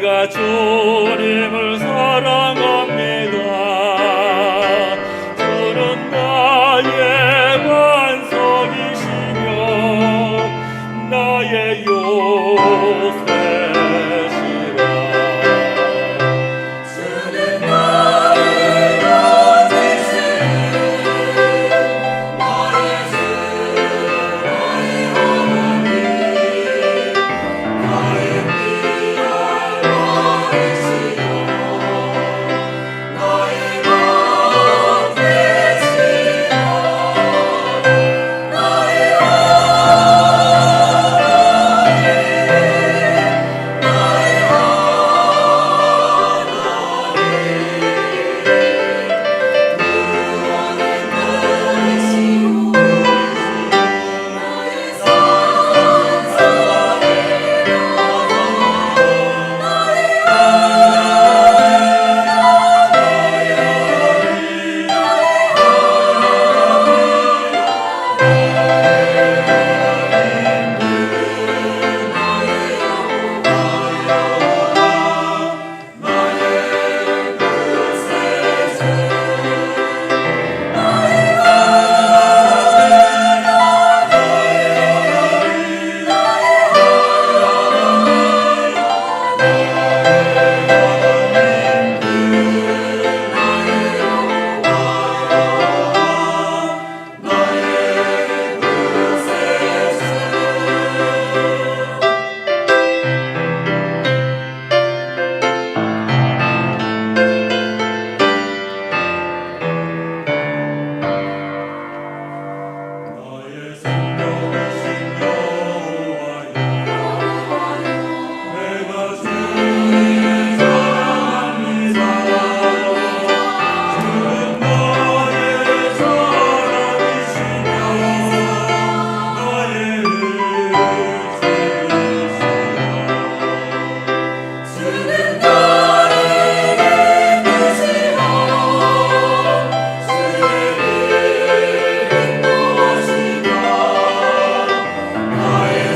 내가 주님을 사랑합니다. 주는 나의 반석이시며 나의 요새시라. 주는 나의 요새시며 나의 주 나의 어머니 나의 귀한 어르시여 나의 방패시여 나의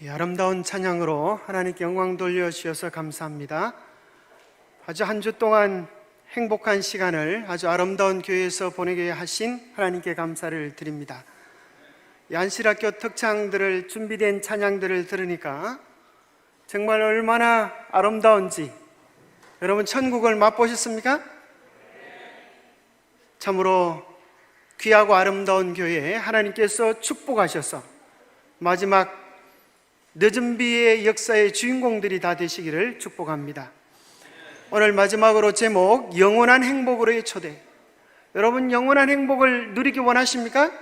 아름다운 찬양으로 하나님께 영광 돌려주셔서 감사합니다. 아주 한 주 동안 행복한 시간을 아주 아름다운 교회에서 보내게 하신 하나님께 감사를 드립니다. 안실학교 특창들을 준비된 찬양들을 들으니까 정말 얼마나 아름다운지 여러분 천국을 맛보셨습니까? 참으로 귀하고 아름다운 교회에 하나님께서 축복하셔서 마지막 늦은 비의 역사의 주인공들이 다 되시기를 축복합니다. 오늘 마지막으로 제목 영원한 행복으로의 초대. 여러분 영원한 행복을 누리기 원하십니까?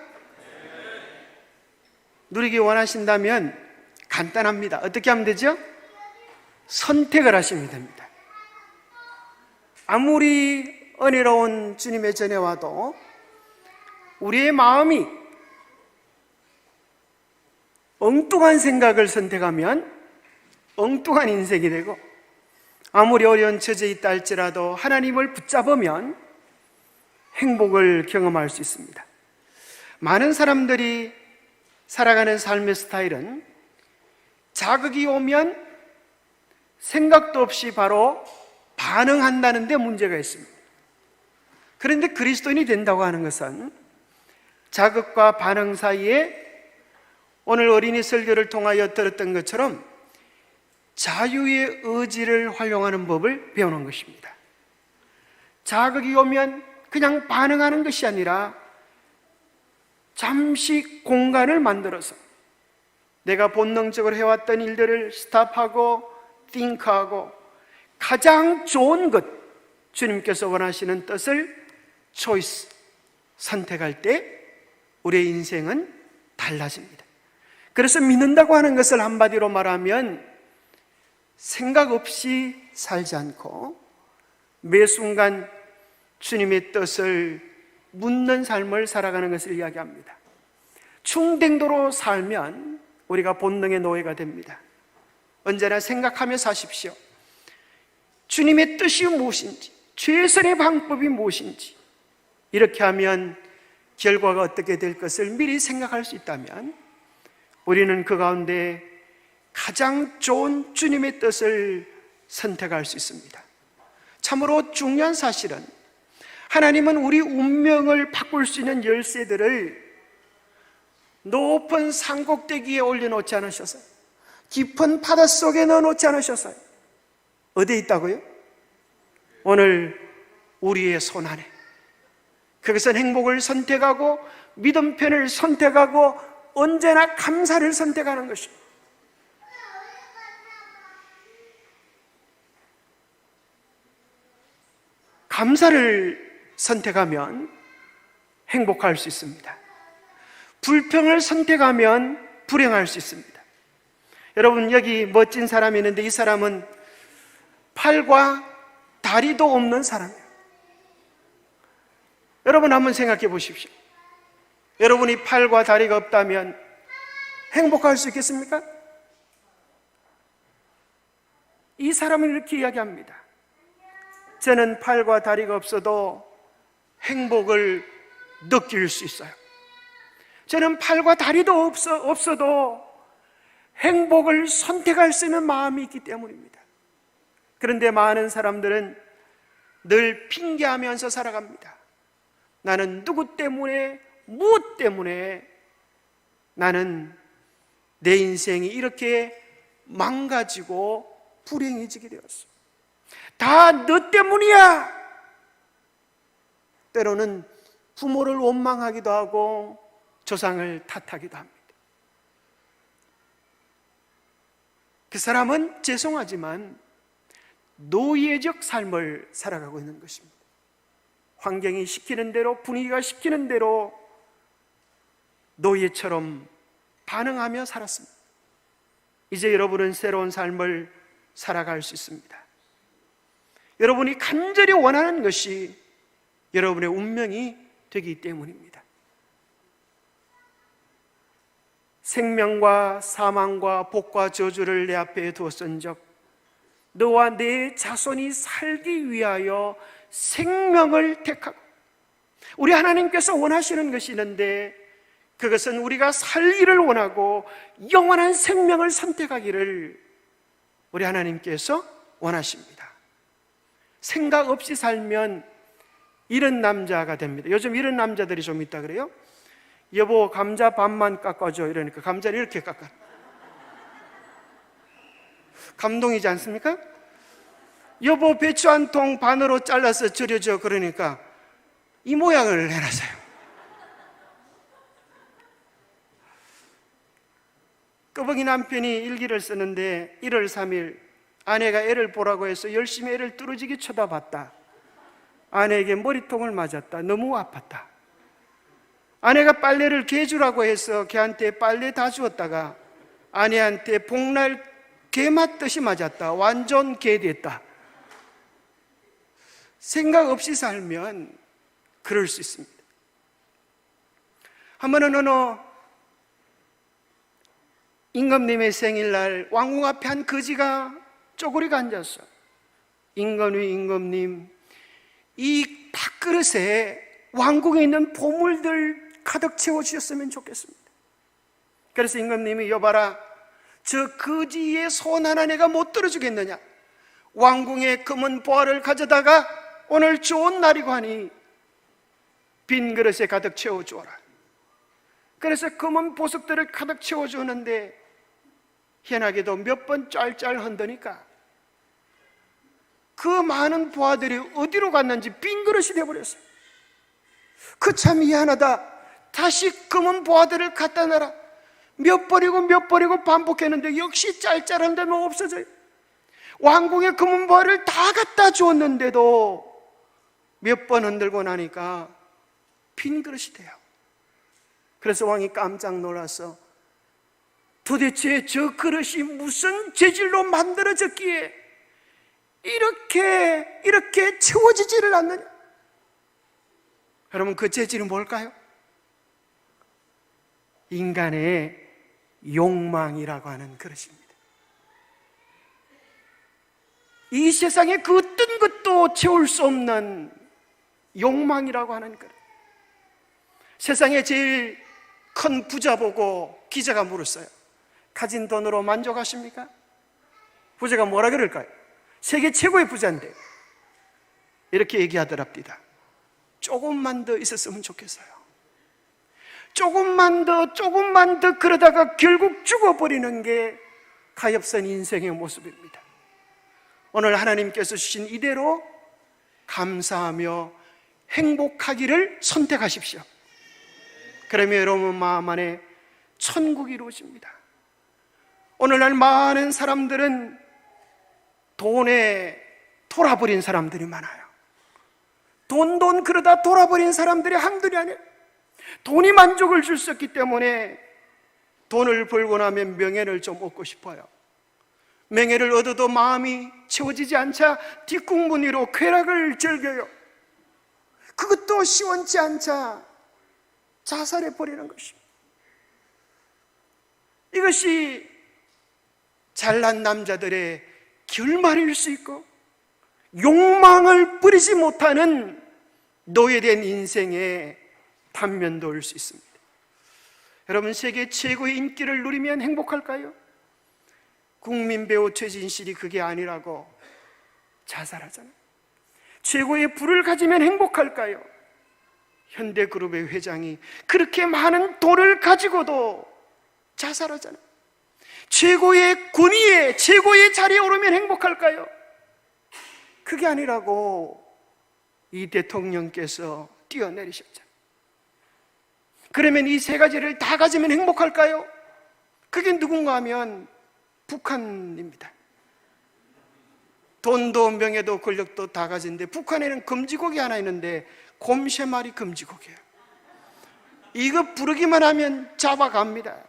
누리기 원하신다면 간단합니다. 어떻게 하면 되죠? 선택을 하시면 됩니다. 아무리 은혜로운 주님의 전에 와도 우리의 마음이 엉뚱한 생각을 선택하면 엉뚱한 인생이 되고, 아무리 어려운 처지에 있다 할지라도 하나님을 붙잡으면 행복을 경험할 수 있습니다. 많은 사람들이 살아가는 삶의 스타일은 자극이 오면 생각도 없이 바로 반응한다는 데 문제가 있습니다. 그런데 그리스도인이 된다고 하는 것은 자극과 반응 사이에 오늘 어린이 설교를 통하여 들었던 것처럼 자유의 의지를 활용하는 법을 배우는 것입니다. 자극이 오면 그냥 반응하는 것이 아니라 잠시 공간을 만들어서 내가 본능적으로 해왔던 일들을 스탑하고 think하고 가장 좋은 것, 주님께서 원하시는 뜻을 choice, 선택할 때 우리의 인생은 달라집니다. 그래서 믿는다고 하는 것을 한마디로 말하면 생각 없이 살지 않고 매 순간 주님의 뜻을 묻는 삶을 살아가는 것을 이야기합니다. 충댕도로 살면 우리가 본능의 노예가 됩니다. 언제나 생각하며 사십시오. 주님의 뜻이 무엇인지, 최선의 방법이 무엇인지, 이렇게 하면 결과가 어떻게 될 것을 미리 생각할 수 있다면 우리는 그 가운데 가장 좋은 주님의 뜻을 선택할 수 있습니다. 참으로 중요한 사실은 하나님은 우리 운명을 바꿀 수 있는 열쇠들을 높은 산꼭대기에 올려놓지 않으셔서요, 깊은 바닷속에 넣어놓지 않으셔서요, 어디에 있다고요? 오늘 우리의 손안에. 그것은 행복을 선택하고 믿음 편을 선택하고 언제나 감사를 선택하는 것입니다. 감사를 선택하면 행복할 수 있습니다. 불평을 선택하면 불행할 수 있습니다. 여러분, 여기 멋진 사람이 있는데 이 사람은 팔과 다리도 없는 사람이에요. 여러분 한번 생각해 보십시오. 여러분이 팔과 다리가 없다면 행복할 수 있겠습니까? 이 사람은 이렇게 이야기합니다. 저는 팔과 다리가 없어도 행복을 느낄 수 있어요. 저는 팔과 다리도 없어도 행복을 선택할 수 있는 마음이 있기 때문입니다. 그런데 많은 사람들은 늘 핑계하면서 살아갑니다. 나는 누구 때문에, 무엇 때문에 나는 내 인생이 이렇게 망가지고 불행해지게 되었어. 다 너 때문이야. 때로는 부모를 원망하기도 하고 조상을 탓하기도 합니다. 그 사람은 죄송하지만 노예적 삶을 살아가고 있는 것입니다. 환경이 시키는 대로, 분위기가 시키는 대로 노예처럼 반응하며 살았습니다. 이제 여러분은 새로운 삶을 살아갈 수 있습니다. 여러분이 간절히 원하는 것이 여러분의 운명이 되기 때문입니다. 생명과 사망과 복과 저주를 내 앞에 두었은즉 너와 내 자손이 살기 위하여 생명을 택하고, 우리 하나님께서 원하시는 것이 있는데 그것은 우리가 살기를 원하고 영원한 생명을 선택하기를 우리 하나님께서 원하십니다. 생각 없이 살면 이런 남자가 됩니다. 요즘 이런 남자들이 좀 있다 그래요. 여보, 감자 반만 깎아줘. 이러니까 감자를 이렇게 깎아. 감동이지 않습니까? 여보, 배추 한 통 반으로 잘라서 절여줘. 그러니까 이 모양을 해놨어요. 끄벅이 남편이 일기를 쓰는데 1월 3일 아내가 애를 보라고 해서 열심히 애를 뚫어지게 쳐다봤다. 아내에게 머리통을 맞았다. 너무 아팠다. 아내가 빨래를 개 주라고 해서 걔한테 빨래 다 주었다가 아내한테 복날 개 맞듯이 맞았다. 완전 개 됐다. 생각 없이 살면 그럴 수 있습니다. 한 번은 어느 임금님의 생일날 왕궁 앞에 한 거지가 쪼그리고 앉았어. 임금님, 이 밥그릇에 왕궁에 있는 보물들 가득 채워주셨으면 좋겠습니다. 그래서 임금님이 여봐라, 저 거지의 손 하나 내가 못 들어주겠느냐? 왕궁에 금은 보화를 가져다가 오늘 좋은 날이고 하니 빈 그릇에 가득 채워주어라. 그래서 금은 보석들을 가득 채워주는데 희한하게도 몇 번 짤짤 흔드니까 그 많은 보화들이 어디로 갔는지 빈 그릇이 되어버렸어요. 그 참 희한하다. 다시 금은 보화들을 갖다 놔라. 몇 번이고 반복했는데 역시 짤짤한 데는 없어져요. 왕궁에 금은 보화를 다 갖다 주었는데도 몇 번 흔들고 나니까 빈 그릇이 돼요. 그래서 왕이 깜짝 놀라서 도대체 저 그릇이 무슨 재질로 만들어졌기에 이렇게 채워지지를 않느냐? 여러분, 그 재질은 뭘까요? 인간의 욕망이라고 하는 그릇입니다. 이 세상에 그 어떤 것도 채울 수 없는 욕망이라고 하는 그릇. 세상에 제일 큰 부자 보고 기자가 물었어요. 가진 돈으로 만족하십니까? 부자가 뭐라 그럴까요? 세계 최고의 부자인데 이렇게 얘기하더랍니다. 조금만 더 있었으면 좋겠어요. 조금만 더 그러다가 결국 죽어버리는 게 가엾은 인생의 모습입니다. 오늘 하나님께서 주신 이대로 감사하며 행복하기를 선택하십시오. 그러면 여러분 마음 안에 천국이 이루어집니다. 오늘날 많은 사람들은 돈에 돌아버린 사람들이 많아요. 돈 그러다 돌아버린 사람들이 한둘이 아니에요. 돈이 만족을 줄 수 없기 때문에 돈을 벌고 나면 명예를 좀 얻고 싶어요. 명예를 얻어도 마음이 채워지지 않자 뒷국문 위로 쾌락을 즐겨요. 그것도 시원치 않자 자살해버리는 것입니다. 이것이 잘난 남자들의 결말일 수 있고 욕망을 버리지 못하는 노예된 인생의 단면도 올 수 있습니다. 여러분, 세계 최고의 인기를 누리면 행복할까요? 국민 배우 최진실이 그게 아니라고 자살하잖아요. 최고의 부를 가지면 행복할까요? 현대그룹의 회장이 그렇게 많은 돈을 가지고도 자살하잖아요. 최고의 권위에, 최고의 자리에 오르면 행복할까요? 그게 아니라고 이 대통령께서 뛰어내리셨잖아요. 그러면 이 세 가지를 다 가지면 행복할까요? 그게 누군가 하면 북한입니다. 돈도 명예도 권력도 다 가진데 북한에는 금지곡이 하나 있는데 곰 3마리 금지곡이에요. 이거 부르기만 하면 잡아갑니다.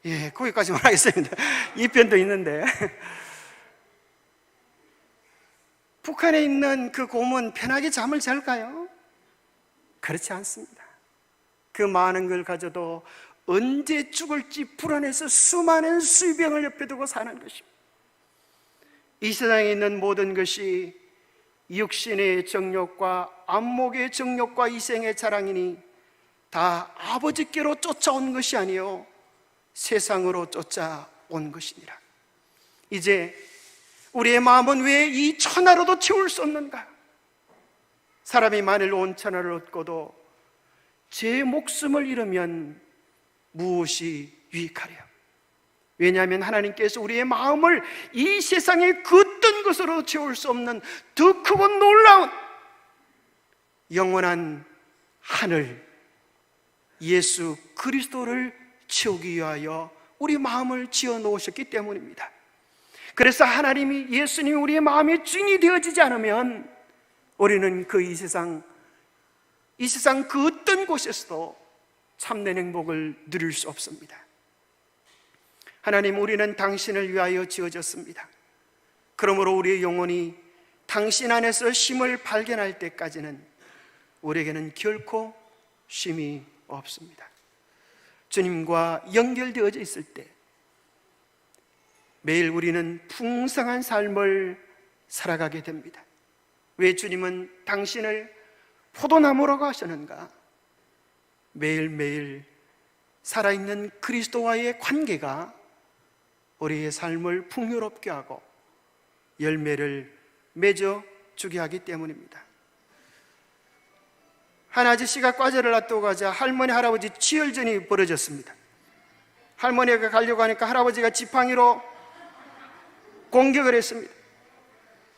예, 거기까지만 하겠습니다. 2편도 있는데 북한에 있는 그 곰은 편하게 잠을 잘까요? 그렇지 않습니다. 그 많은 걸 가져도 언제 죽을지 불안해서 수많은 수병을 옆에 두고 사는 것입니다. 이 세상에 있는 모든 것이 육신의 정욕과 안목의 정욕과 이생의 자랑이니 다 아버지께로 쫓아온 것이 아니요 세상으로 쫓아온 것이니라. 이제 우리의 마음은 왜 이 천하로도 채울 수 없는가? 사람이 만일 온 천하를 얻고도 제 목숨을 잃으면 무엇이 유익하랴? 왜냐하면 하나님께서 우리의 마음을 이 세상의 그 어떤 것으로 채울 수 없는 더 크고 놀라운 영원한 하늘 예수 그리스도를 채우기 위하여 우리 마음을 지어 놓으셨기 때문입니다. 그래서 하나님이 예수님이 우리의 마음의 주인이 되어지지 않으면 우리는 이 세상 그 어떤 곳에서도 참된 행복을 누릴 수 없습니다. 하나님, 우리는 당신을 위하여 지어졌습니다. 그러므로 우리의 영혼이 당신 안에서 쉼을 발견할 때까지는 우리에게는 결코 쉼이 없습니다. 주님과 연결되어져 있을 때 매일 우리는 풍성한 삶을 살아가게 됩니다. 왜 주님은 당신을 포도나무라고 하셨는가? 매일매일 살아있는 그리스도와의 관계가 우리의 삶을 풍요롭게 하고 열매를 맺어주게 하기 때문입니다. 한 아저씨가 과자를 놔두고 가자 할머니 할아버지 치열전이 벌어졌습니다. 할머니가 가려고 하니까 할아버지가 지팡이로 공격을 했습니다.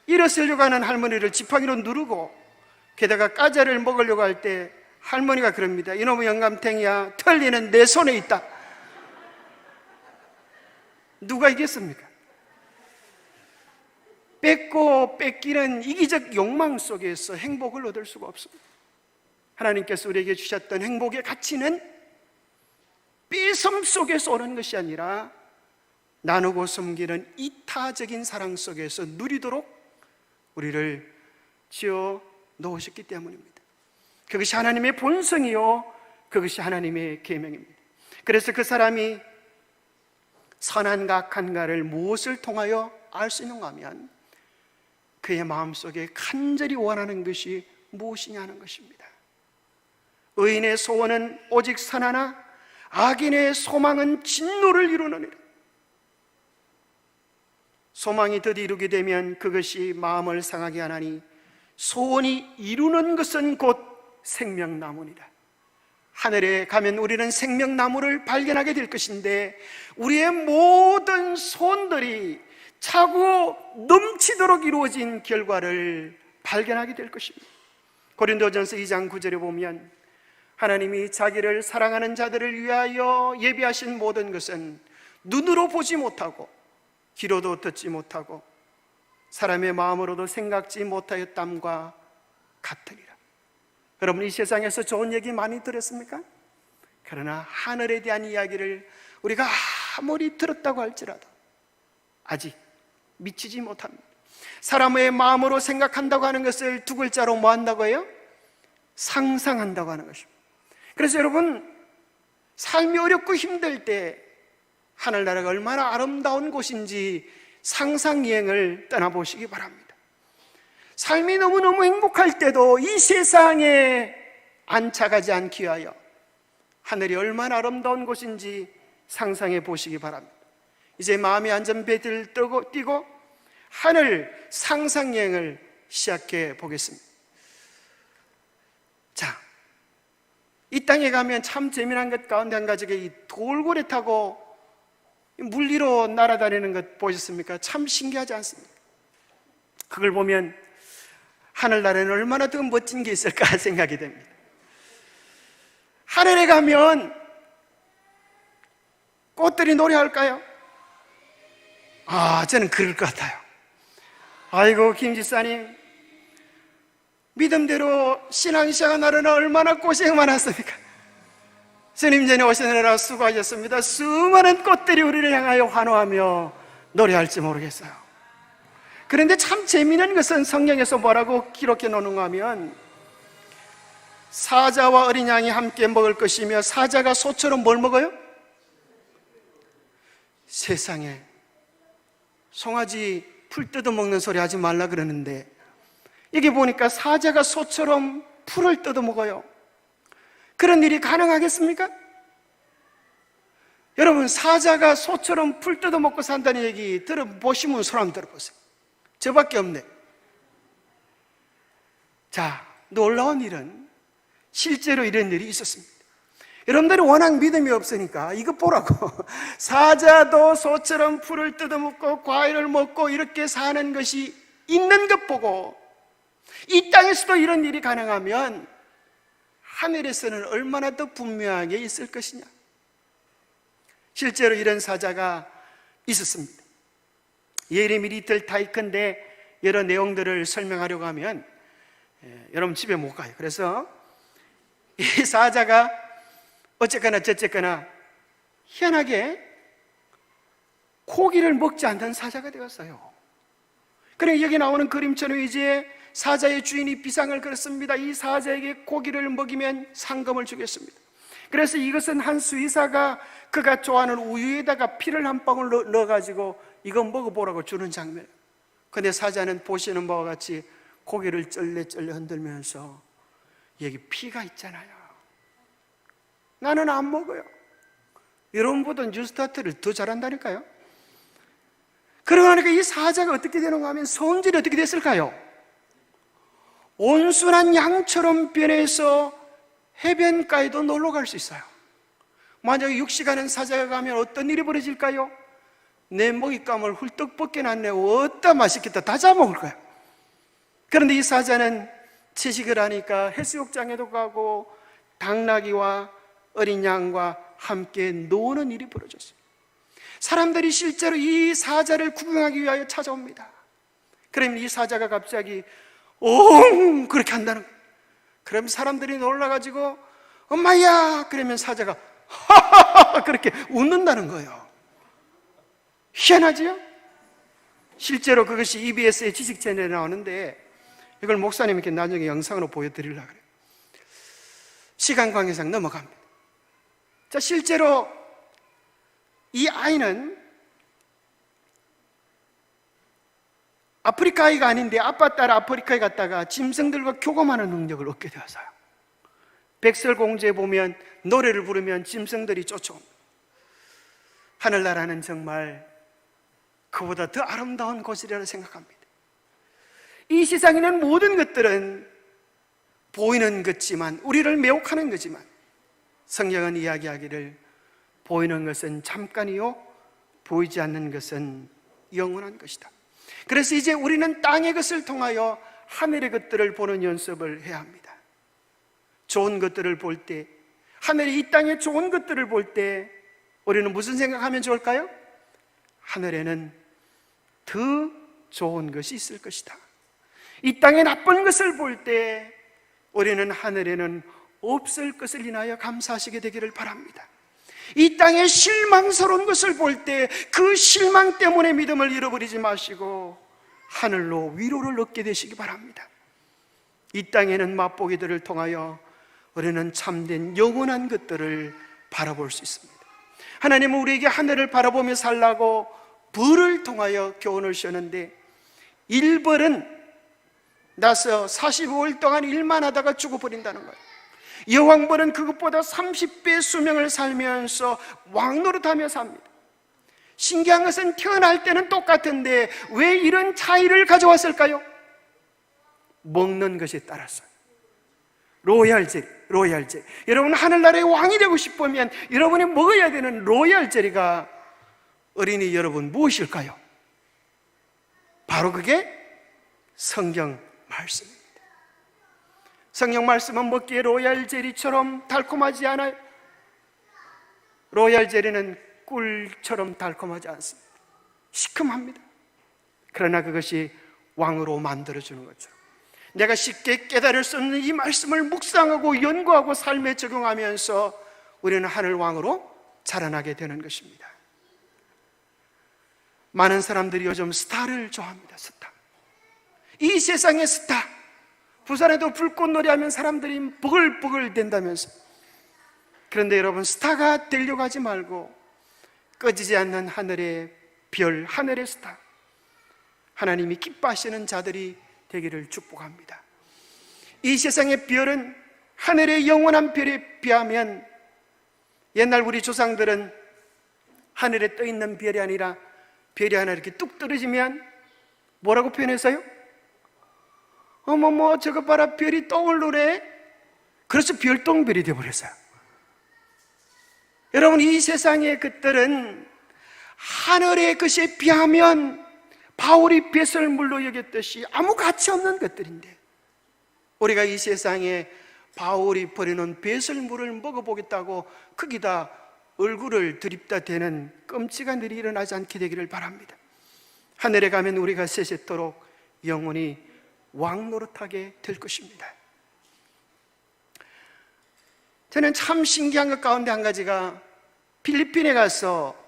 일어서려고 하는 할머니를 지팡이로 누르고 게다가 과자를 먹으려고 할 때 할머니가 그럽니다. 이놈의 영감탱이야, 털리는 내 손에 있다. 누가 이겼습니까? 뺏고 뺏기는 이기적 욕망 속에서 행복을 얻을 수가 없습니다. 하나님께서 우리에게 주셨던 행복의 가치는 뺏음 속에서 오는 것이 아니라 나누고 섬기는 이타적인 사랑 속에서 누리도록 우리를 지어 놓으셨기 때문입니다. 그것이 하나님의 본성이요, 그것이 하나님의 계명입니다. 그래서 그 사람이 선한가 악한가를 무엇을 통하여 알 수 있는가 하면 그의 마음속에 간절히 원하는 것이 무엇이냐 하는 것입니다. 의인의 소원은 오직 선하나 악인의 소망은 진노를 이루느니라. 소망이 드디 이루게 되면 그것이 마음을 상하게 하나니 소원이 이루는 것은 곧 생명나무니라. 하늘에 가면 우리는 생명나무를 발견하게 될 것인데 우리의 모든 소원들이 차고 넘치도록 이루어진 결과를 발견하게 될 것입니다. 고린도전서 2장 9절에 보면 하나님이 자기를 사랑하는 자들을 위하여 예비하신 모든 것은 눈으로 보지 못하고 귀로도 듣지 못하고 사람의 마음으로도 생각지 못하였담과 같으리라. 여러분, 이 세상에서 좋은 얘기 많이 들었습니까? 그러나 하늘에 대한 이야기를 우리가 아무리 들었다고 할지라도 아직 미치지 못합니다. 사람의 마음으로 생각한다고 하는 것을 두 글자로 뭐 한다고 해요? 상상한다고 하는 것입니다. 그래서 여러분, 삶이 어렵고 힘들 때 하늘나라가 얼마나 아름다운 곳인지 상상여행을 떠나보시기 바랍니다. 삶이 너무너무 행복할 때도 이 세상에 안착하지 않기 위하여 하늘이 얼마나 아름다운 곳인지 상상해 보시기 바랍니다. 이제 마음의 안전벨트를 띄고 하늘 상상여행을 시작해 보겠습니다. 자, 이 땅에 가면 참 재미난 것 가운데 한 가지가 이 돌고래 타고 물 위로 날아다니는 것 보셨습니까? 참 신기하지 않습니까? 그걸 보면 하늘나라에는 얼마나 더 멋진 게 있을까 생각이 됩니다. 하늘에 가면 꽃들이 노래할까요? 저는 그럴 것 같아요. 아이고, 김 집사님, 믿음대로 신앙시간 하려나 얼마나 고생 많았습니까? 스님 전에 오시느라 수고하셨습니다. 수많은 꽃들이 우리를 향하여 환호하며 노래할지 모르겠어요. 그런데 참 재미있는 것은 성경에서 뭐라고 기록해 놓는가 하면 사자와 어린 양이 함께 먹을 것이며 사자가 소처럼 뭘 먹어요? 세상에, 송아지 풀 뜯어먹는 소리 하지 말라 그러는데 여기 보니까 사자가 소처럼 풀을 뜯어먹어요. 그런 일이 가능하겠습니까? 여러분, 사자가 소처럼 풀 뜯어먹고 산다는 얘기 들어보시면 손 한번 들어보세요. 저밖에 없네. 자, 놀라운 일은 실제로 이런 일이 있었습니다. 여러분들이 워낙 믿음이 없으니까 이것 보라고. 사자도 소처럼 풀을 뜯어먹고 과일을 먹고 이렇게 사는 것이 있는 것 보고 이 땅에서도 이런 일이 가능하면 하늘에서는 얼마나 더 분명하게 있을 것이냐. 실제로 이런 사자가 있었습니다. 예레미 리틀 타이커인데 여러 내용들을 설명하려고 하면 여러분 집에 못 가요. 그래서 이 사자가 어쨌거나 저쨌거나 희한하게 고기를 먹지 않는 사자가 되었어요. 그래, 여기 나오는 그림처럼 이제 사자의 주인이 비상을 걸었습니다. 이 사자에게 고기를 먹이면 상금을 주겠습니다. 그래서 이것은 한 수의사가 그가 좋아하는 우유에다가 피를 한 방울 넣어가지고 이거 먹어보라고 주는 장면. 근데 사자는 보시는 바와 같이 고개를 쩔레쩔레 흔들면서 여기 피가 있잖아요. 나는 안 먹어요. 여러분보다 뉴스타트를 더 잘한다니까요. 그러니까 이 사자가 어떻게 되는가 하면 성질이 어떻게 됐을까요? 온순한 양처럼 변해서 해변가에도 놀러 갈 수 있어요. 만약에 육식하는 사자가 가면 어떤 일이 벌어질까요? 내 먹잇감을 훌떡 벗겨놨네. 어따 맛있겠다. 다 잡아먹을 거야. 그런데 이 사자는 채식을 하니까 해수욕장에도 가고 당나귀와 어린 양과 함께 노는 일이 벌어졌어요. 사람들이 실제로 이 사자를 구경하기 위하여 찾아옵니다. 그러면 이 사자가 갑자기 옹 그렇게 한다는 거예요. 그럼 사람들이 놀라가지고 엄마야 그러면 사자가 하하하 그렇게 웃는다는 거예요. 희한하지요? 실제로 그것이 EBS의 지식 채널에 나오는데 이걸 목사님께 나중에 영상으로 보여드리려고 그래요. 시간 관계상 넘어갑니다. 자, 실제로 이 아이는 아프리카 아이가 아닌데 아빠 따라 아프리카에 갔다가 짐승들과 교감하는 능력을 얻게 되었어요. 백설공주에 보면 노래를 부르면 짐승들이 쫓아옵니다. 하늘나라는 정말 그보다 더 아름다운 곳이라고 생각합니다. 이 세상에 있는 모든 것들은 보이는 것지만 우리를 매혹하는 거지만 성경은 이야기하기를 보이는 것은 잠깐이요 보이지 않는 것은 영원한 것이다. 그래서 이제 우리는 땅의 것을 통하여 하늘의 것들을 보는 연습을 해야 합니다. 좋은 것들을 볼 때, 하늘의 이 땅의 좋은 것들을 볼 때 우리는 무슨 생각하면 좋을까요? 하늘에는 더 좋은 것이 있을 것이다. 이 땅의 나쁜 것을 볼 때 우리는 하늘에는 없을 것을 인하여 감사하시게 되기를 바랍니다. 이 땅의 실망스러운 것을 볼 때 그 실망 때문에 믿음을 잃어버리지 마시고 하늘로 위로를 얻게 되시기 바랍니다. 이 땅에는 맛보기들을 통하여 우리는 참된 영원한 것들을 바라볼 수 있습니다. 하나님은 우리에게 하늘을 바라보며 살라고 벌을 통하여 교훈을 주셨는데, 일벌은 나서 45일 동안 일만 하다가 죽어버린다는 거예요. 여왕벌은 그것보다 30배 수명을 살면서 왕노릇하며 삽니다. 신기한 것은 태어날 때는 똑같은데 왜 이런 차이를 가져왔을까요? 먹는 것에 따라서. 로얄젤리. 여러분 하늘나라의 왕이 되고 싶으면 여러분이 먹어야 되는 로얄젤리가 어린이 여러분 무엇일까요? 바로 그게 성경 말씀입니다. 성경 말씀은 먹기에 로얄젤리처럼 달콤하지 않아요. 로얄젤리는 꿀처럼 달콤하지 않습니다. 시큼합니다. 그러나 그것이 왕으로 만들어주는 것처럼 내가 쉽게 깨달을 수 없는 이 말씀을 묵상하고 연구하고 삶에 적용하면서 우리는 하늘 왕으로 자라나게 되는 것입니다. 많은 사람들이 요즘 스타를 좋아합니다. 스타. 이 세상의 스타. 부산에도 불꽃놀이 하면 사람들이 버글버글 된다면서. 그런데 여러분, 스타가 되려고 하지 말고 꺼지지 않는 하늘의 별, 하늘의 스타, 하나님이 기뻐하시는 자들이 되기를 축복합니다. 이 세상의 별은 하늘의 영원한 별에 비하면, 옛날 우리 조상들은 하늘에 떠 있는 별이 아니라 별이 하나 이렇게 뚝 떨어지면 뭐라고 표현했어요? 어머머 저거 봐라, 별이 떠오르네. 그래서 별똥별이 되어버렸어요. 여러분, 이 세상의 것들은 하늘의 것에 비하면 바울이 배설물로 여겼듯이 아무 가치 없는 것들인데, 우리가 이 세상에 바울이 버리는 배설물을 먹어보겠다고 거기다 얼굴을 들이다 대는 끔찍한 일이 일어나지 않게 되기를 바랍니다. 하늘에 가면 우리가 세세토록 영원히 왕노릇하게 될 것입니다. 저는 참 신기한 것 가운데 한 가지가, 필리핀에 가서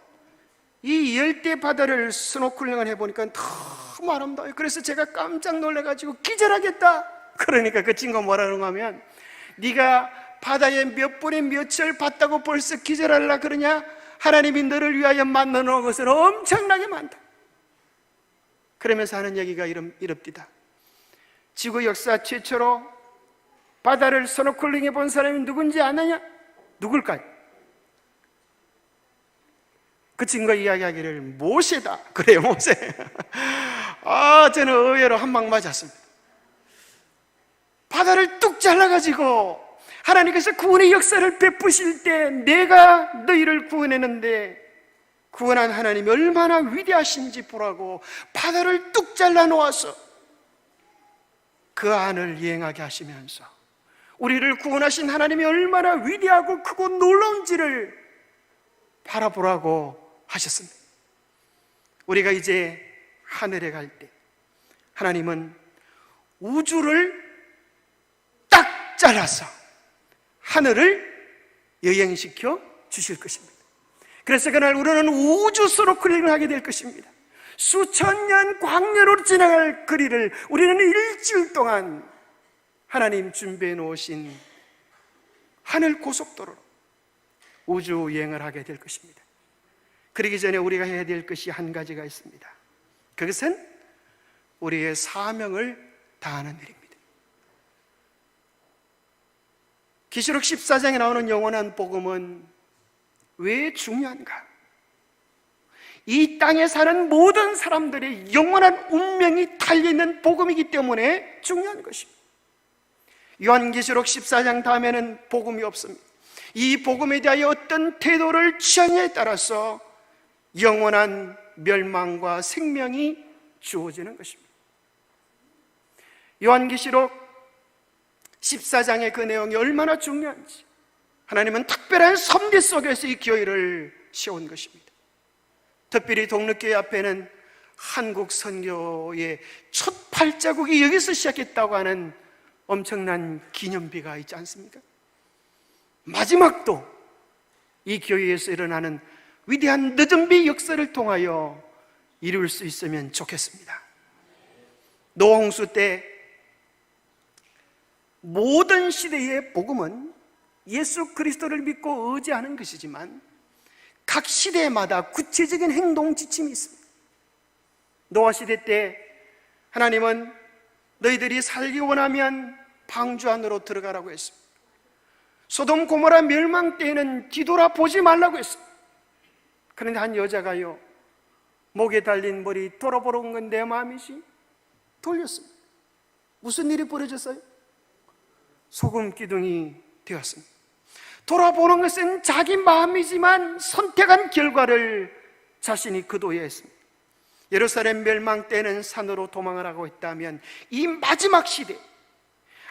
이 열대 바다를 스노클링을 해보니까 너무 아름다워요. 그래서 제가 깜짝 놀라가지고 기절하겠다. 그러니까 그 친구가 뭐라는 하면, 네가 바다에 몇 번에 몇을 봤다고 벌써 기절하려 그러냐? 하나님이 너를 위하여 만들어 놓은 것은 엄청나게 많다. 그러면서 하는 얘기가 이럽디다. 지구 역사 최초로 바다를 스노클링해 본 사람이 누군지 아느냐? 누굴까요? 그 친구가 이야기하기를 모세다. 그래요, 모세. 저는 의외로 한 방 맞았습니다. 바다를 뚝 잘라가지고 하나님께서 구원의 역사를 베푸실 때 내가 너희를 구원했는데 구원한 하나님이 얼마나 위대하신지 보라고 바다를 뚝 잘라 놓아서 그 안을 여행하게 하시면서 우리를 구원하신 하나님이 얼마나 위대하고 크고 놀라운지를 바라보라고 하셨습니다. 우리가 이제 하늘에 갈 때 하나님은 우주를 딱 잘라서 하늘을 여행시켜 주실 것입니다. 그래서 그날 우리는 우주 스노클링을 하게 될 것입니다. 수천 년 광야로 지나갈 거리를 우리는 일주일 동안 하나님 준비해 놓으신 하늘 고속도로로 우주 여행을 하게 될 것입니다. 그러기 전에 우리가 해야 될 것이 한 가지가 있습니다. 그것은 우리의 사명을 다하는 일입니다. 계시록 14장에 나오는 영원한 복음은 왜 중요한가? 이 땅에 사는 모든 사람들의 영원한 운명이 달려있는 복음이기 때문에 중요한 것입니다. 요한계시록 14장 다음에는 복음이 없습니다. 이 복음에 대하여 어떤 태도를 취하냐에 따라서 영원한 멸망과 생명이 주어지는 것입니다. 요한계시록 14장의 그 내용이 얼마나 중요한지 하나님은 특별한 섭리 속에서 이 교회를 세운 것입니다. 특별히 동력교회 앞에는 한국 선교의 첫 발자국이 여기서 시작했다고 하는 엄청난 기념비가 있지 않습니까? 마지막도 이 교회에서 일어나는 위대한 늦은비 역사를 통하여 이룰 수 있으면 좋겠습니다. 노홍수 때 모든 시대의 복음은 예수 그리스도를 믿고 의지하는 것이지만 각 시대마다 구체적인 행동 지침이 있습니다. 노아 시대 때 하나님은 너희들이 살기 원하면 방주 안으로 들어가라고 했습니다. 소돔 고모라 멸망 때에는 뒤돌아보지 말라고 했습니다. 그런데 한 여자가요, 목에 달린 머리 돌아보러 온 건 내 마음이지 돌렸습니다. 무슨 일이 벌어졌어요? 소금 기둥이 되었습니다. 돌아보는 것은 자기 마음이지만 선택한 결과를 자신이 거둬야 했습니다. 예루살렘 멸망 때는 산으로 도망을 하고 있다면 이 마지막 시대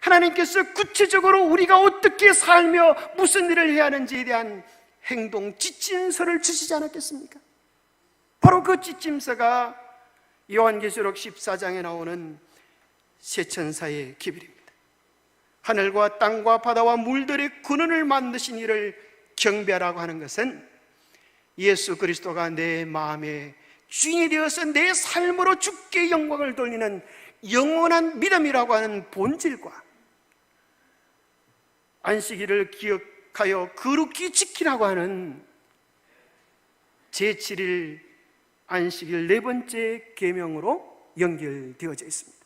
하나님께서 구체적으로 우리가 어떻게 살며 무슨 일을 해야 하는지에 대한 행동 지침서를 주시지 않았겠습니까? 바로 그 지침서가 요한계시록 14장에 나오는 세천사의 기별입니다. 하늘과 땅과 바다와 물들의 근원을 만드신 이를 경배하라고 하는 것은 예수 그리스도가 내 마음의 주인이 되어서 내 삶으로 주께 영광을 돌리는 영원한 믿음이라고 하는 본질과 안식일을 기억하여 거룩히 지키라고 하는 제7일 안식일 네 번째 계명으로 연결되어져 있습니다.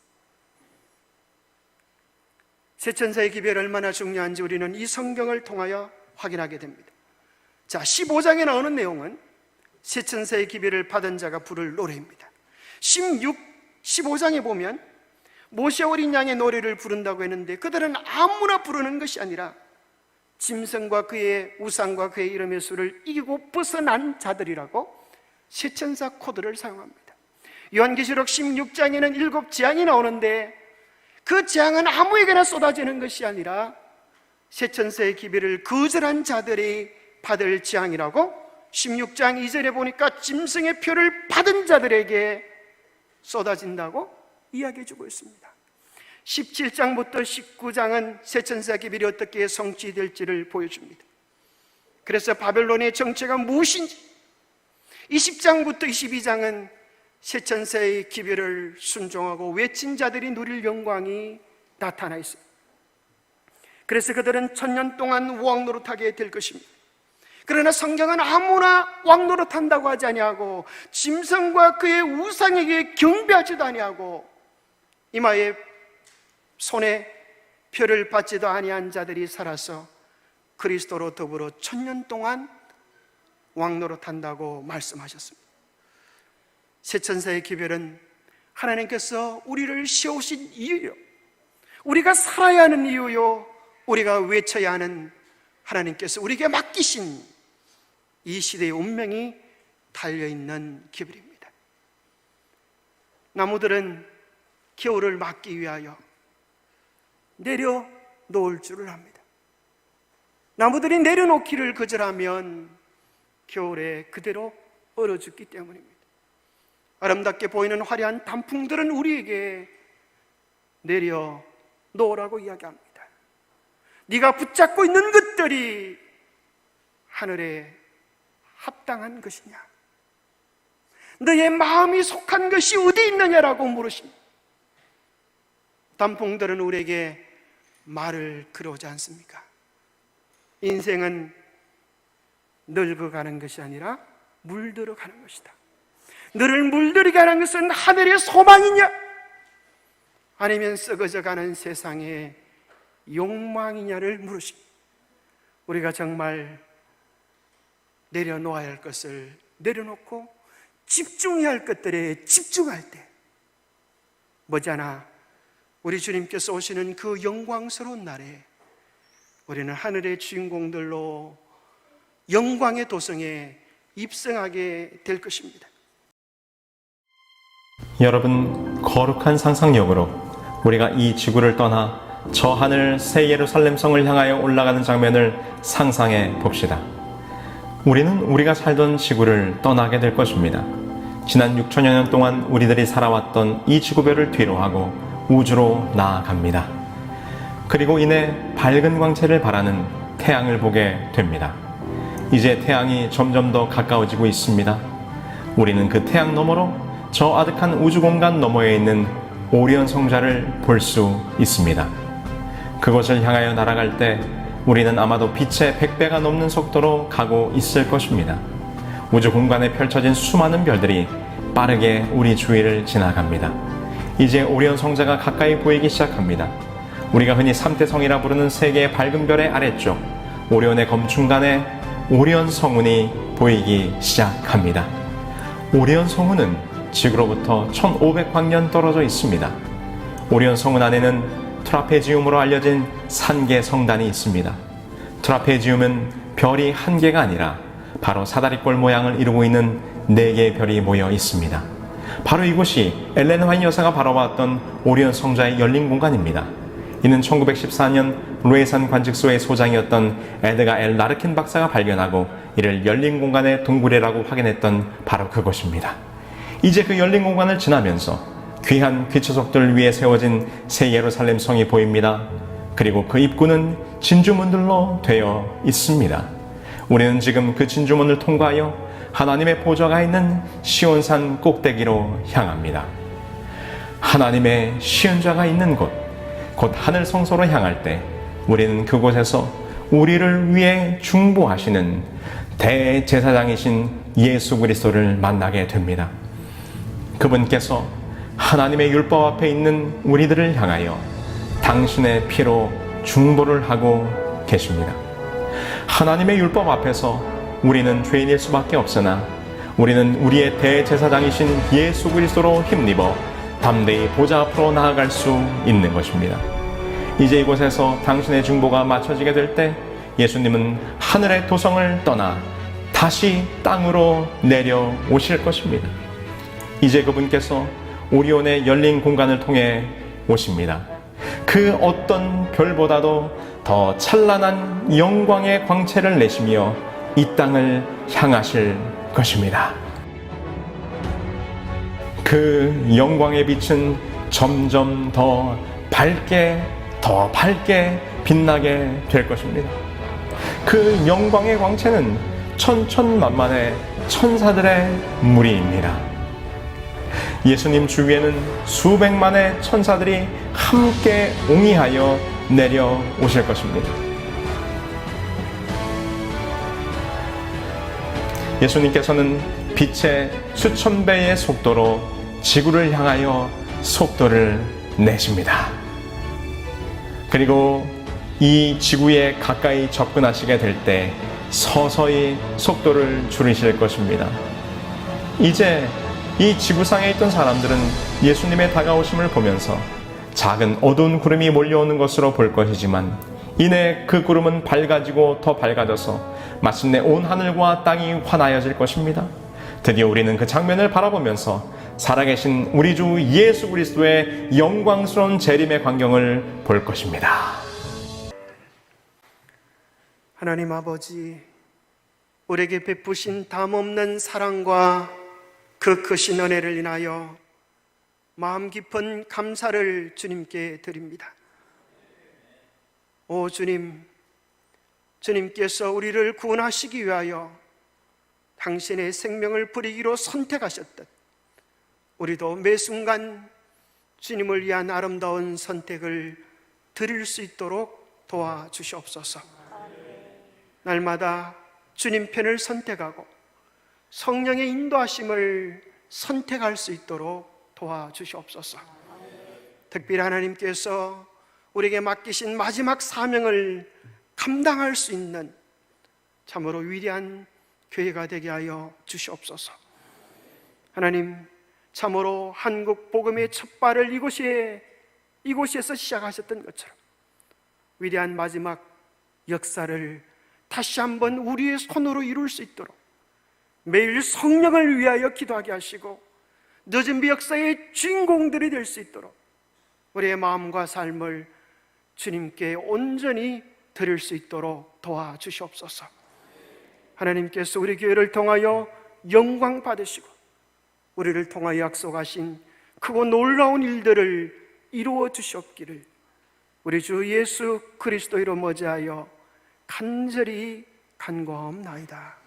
세천사의 기별이 얼마나 중요한지 우리는 이 성경을 통하여 확인하게 됩니다. 자, 15장에 나오는 내용은 세천사의 기별을 받은 자가 부를 노래입니다. 15장에 보면 모세 어린 양의 노래를 부른다고 했는데 그들은 아무나 부르는 것이 아니라 짐승과 그의 우상과 그의 이름의 수를 이기고 벗어난 자들이라고 세천사 코드를 사용합니다. 요한계시록 16장에는 7 재앙이 나오는데 그 재앙은 아무에게나 쏟아지는 것이 아니라 세천사의 기별을 거절한 자들이 받을 재앙이라고 16장 2절에 보니까 짐승의 표를 받은 자들에게 쏟아진다고 이야기해 주고 있습니다. 17장부터 19장은 세천사 기별이 어떻게 성취될지를 보여줍니다. 그래서 바벨론의 정체가 무엇인지 20장부터 22장은 세1세의 기별을 순종하고 외친 자들이 누릴 영광이 나타나 있습니다. 그래서 그들은 1000년 동안 왕노릇하게 될 것입니다. 그러나 성경은 아무나 왕노릇한다고 하지 아니하고 짐승과 그의 우상에게 경배하지도 아니하고 이마에 손에 표를 받지도 아니한 자들이 살아서 그리스도로 더불어 1000년 동안 왕노릇한다고 말씀하셨습니다. 세1세의 기별은 하나님께서 우리를 세우신 이유요, 우리가 살아야 하는 이유요, 우리가 외쳐야 하는 하나님께서 우리에게 맡기신 이 시대의 운명이 달려있는 기별입니다. 나무들은 겨울을 막기 위하여 내려놓을 줄을 압니다. 나무들이 내려놓기를 거절하면 겨울에 그대로 얼어 죽기 때문입니다. 아름답게 보이는 화려한 단풍들은 우리에게 내려놓으라고 이야기합니다. 네가 붙잡고 있는 것들이 하늘에 합당한 것이냐, 너의 마음이 속한 것이 어디 있느냐라고 물으십니다. 단풍들은 우리에게 말을 걸어오지 않습니까? 인생은 늙어가는 것이 아니라 물들어가는 것이다. 너를 물들이게 하는 것은 하늘의 소망이냐, 아니면 썩어져가는 세상의 욕망이냐를 물으십니다. 우리가 정말 내려놓아야 할 것을 내려놓고 집중해야 할 것들에 집중할 때 머지않아 우리 주님께서 오시는 그 영광스러운 날에 우리는 하늘의 주인공들로 영광의 도성에 입성하게 될 것입니다. 여러분, 거룩한 상상력으로 우리가 이 지구를 떠나 저 하늘 새 예루살렘 성을 향하여 올라가는 장면을 상상해 봅시다. 우리는 우리가 살던 지구를 떠나게 될 것입니다. 지난 6천여 년 동안 우리들이 살아왔던 이 지구별을 뒤로하고 우주로 나아갑니다. 그리고 이내 밝은 광채를 발하는 태양을 보게 됩니다. 이제 태양이 점점 더 가까워지고 있습니다. 우리는 그 태양 너머로 저 아득한 우주 공간 너머에 있는 오리온 성자를 볼 수 있습니다. 그곳을 향하여 날아갈 때 우리는 아마도 빛의 100배가 넘는 속도로 가고 있을 것입니다. 우주 공간에 펼쳐진 수많은 별들이 빠르게 우리 주위를 지나갑니다. 이제 오리온 성자가 가까이 보이기 시작합니다. 우리가 흔히 삼태성이라 부르는 세 개의 밝은 별의 아래쪽 오리온의 검중간에 오리온 성운이 보이기 시작합니다. 오리온 성운은 지구로부터 1500광년 떨어져 있습니다. 오리온 성운 안에는 트라페지움으로 알려진 산계 성단이 있습니다. 트라페지움은 별이 한 개가 아니라 바로 사다리꼴 모양을 이루고 있는 4개의 별이 모여 있습니다. 바로 이곳이 엘렌 화이트 여사가 바라봤던 오리온 성자의 열린 공간입니다. 이는 1914년 루에산 관측소의 소장이었던 에드가 엘 라르킨 박사가 발견하고 이를 열린 공간의 동굴이라고 확인했던 바로 그곳입니다. 이제 그 열린 공간을 지나면서 귀한 귀처석들 위에 세워진 새 예루살렘 성이 보입니다. 그리고 그 입구는 진주문들로 되어 있습니다. 우리는 지금 그 진주문을 통과하여 하나님의 보좌가 있는 시온산 꼭대기로 향합니다. 하나님의 시은좌가 있는 곳, 곧 하늘 성소로 향할 때 우리는 그곳에서 우리를 위해 중보하시는 대제사장이신 예수 그리스도를 만나게 됩니다. 그분께서 하나님의 율법 앞에 있는 우리들을 향하여 당신의 피로 중보를 하고 계십니다. 하나님의 율법 앞에서 우리는 죄인일 수밖에 없으나 우리는 우리의 대제사장이신 예수 그리스도로 힘입어 담대히 보좌 앞으로 나아갈 수 있는 것입니다. 이제 이곳에서 당신의 중보가 마쳐지게 될 때 예수님은 하늘의 도성을 떠나 다시 땅으로 내려오실 것입니다. 이제 그분께서 오리온의 열린 공간을 통해 오십니다. 그 어떤 별보다도 더 찬란한 영광의 광채를 내시며 이 땅을 향하실 것입니다. 그 영광의 빛은 점점 더 밝게 빛나게 될 것입니다. 그 영광의 광채는 천천만만의 천사들의 무리입니다. 예수님 주위에는 수백만의 천사들이 함께 옹이하여 내려오실 것입니다. 예수님께서는 빛의 수천 배의 속도로 지구를 향하여 속도를 내십니다. 그리고 이 지구에 가까이 접근하시게 될 때 서서히 속도를 줄이실 것입니다. 이제 이 지구상에 있던 사람들은 예수님의 다가오심을 보면서 작은 어두운 구름이 몰려오는 것으로 볼 것이지만 이내 그 구름은 밝아지고 더 밝아져서 마침내 온 하늘과 땅이 환하여질 것입니다. 드디어 우리는 그 장면을 바라보면서 살아계신 우리 주 예수 그리스도의 영광스러운 재림의 광경을 볼 것입니다. 하나님 아버지, 우리에게 베푸신 담없는 사랑과 그 크신 은혜를 인하여 마음 깊은 감사를 주님께 드립니다. 오 주님, 주님께서 우리를 구원하시기 위하여 당신의 생명을 버리기로 선택하셨듯 우리도 매 순간 주님을 위한 아름다운 선택을 드릴 수 있도록 도와주시옵소서. 날마다 주님 편을 선택하고 성령의 인도하심을 선택할 수 있도록 도와주시옵소서. 특별히 하나님께서 우리에게 맡기신 마지막 사명을 감당할 수 있는 참으로 위대한 교회가 되게 하여 주시옵소서. 하나님, 참으로 한국 복음의 첫 발을 이곳에서 시작하셨던 것처럼 위대한 마지막 역사를 다시 한번 우리의 손으로 이룰 수 있도록 매일 성령을 위하여 기도하게 하시고 늦은 역사의 주인공들이 될 수 있도록 우리의 마음과 삶을 주님께 온전히 드릴 수 있도록 도와주시옵소서. 하나님께서 우리 교회를 통하여 영광 받으시고 우리를 통하여 약속하신 크고 놀라운 일들을 이루어 주시옵기를 우리 주 예수 그리스도로 머지하여 간절히 간구하옵나이다.